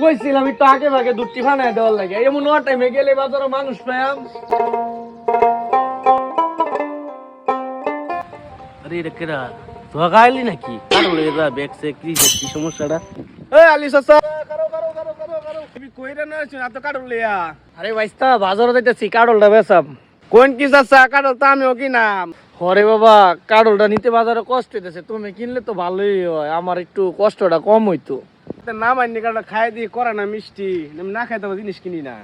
কইছিলাম একটু আগে ভাগে দুধটি ফানায় দেওয়ার লাগে এমন ওয়ার টাইমে গেলে বাজারে মানুষ পায়াম। আরে এটা কেডা তোয়া গাইলি নাকি কারণ এরা ব্যাগসে কি সমস্যাটা? এই আলি চাচা কারো কারো কারো কারো কারো তুমি কইরা না আছো এত কাটল লিয়া। আরে ভাইস্তা বাজারে যাইতেছি কাটলটা বেচাম। কোন কি চাচা কাটল তো আমিও কিনাম। হরে বাবা কাটলটা নিতে বাজারে কষ্ট হইতেছে, তুমি কিনলে তো ভালোই হয়, আমার একটু কষ্টটা কম হইতো। না মাইনি কাটা খাই দিয়ে করে না মিষ্টি, আমি না খাই তো জিনিস কিনি না।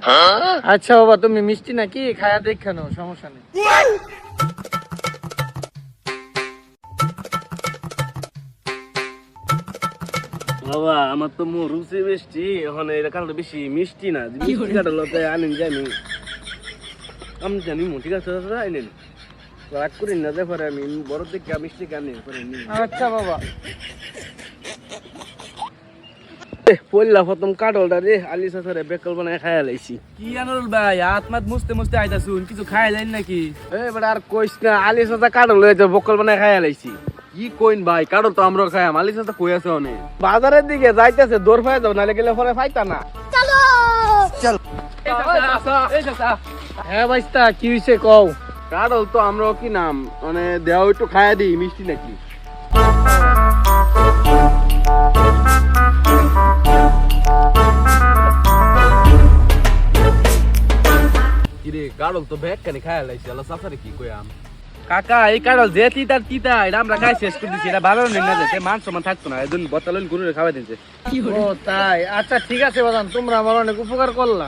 আচ্ছা বাবা তুমি মিষ্টি নাকি খায়া দেখে নাও, সমস্যা নেই। বাবা আমার তো রুচি মিষ্টি, এখন এটা কারণটা বেশি মিষ্টি না, মিষ্টি কাটা লোক আনেন যে আমি জানি ঠিক আছে দাদা আনেন, রাগ করি না যে পরে আমি বড় থেকে মিষ্টি কানে পরে নিই। আচ্ছা বাবা। পড়লা প্রথম কাটলটা রে আলি সাথে বেকল বানায় খাইয়া লাইছি। কি আনুল ভাই হাত মুছতে মুছতে আইতাছুন, কিছু খাই যাই নাকি? এবার আর কইস না, আলি সাথে কাটল লইছে বকল বানায় খাইয়া লাইছি। কি কইন ভাই, কারো তো আমরা খাই মালিক সাথে কই আছে অনেক। বাজারের দিকে যাইতেছে দৌড় ফাই যাও, নালে গেলে পরে ফাইতা না। চল হ্যাঁ ভাইস্তা কি হইছে কও? কারো তো আমরা কি নাম মানে দেও একটু খাইয়া দিই মিষ্টি নাকি। কিরে কারো তো ব্যাগ কানি খাইয়া লাইছে, আল্লাহ সাফারে কি কইয়াম। কাকা এই কাটল যে তিতার তিতা এটা আমরা খাই শেষ করে দিচ্ছি, এটা ভালো নেই না যেতে মান সমান থাকতো না, এদিন বতালন গুরুরে খাওয়াই দিচ্ছে। ও তাই, আচ্ছা ঠিক আছে বাজান, তোমরা আমার অনেক উপকার করলা।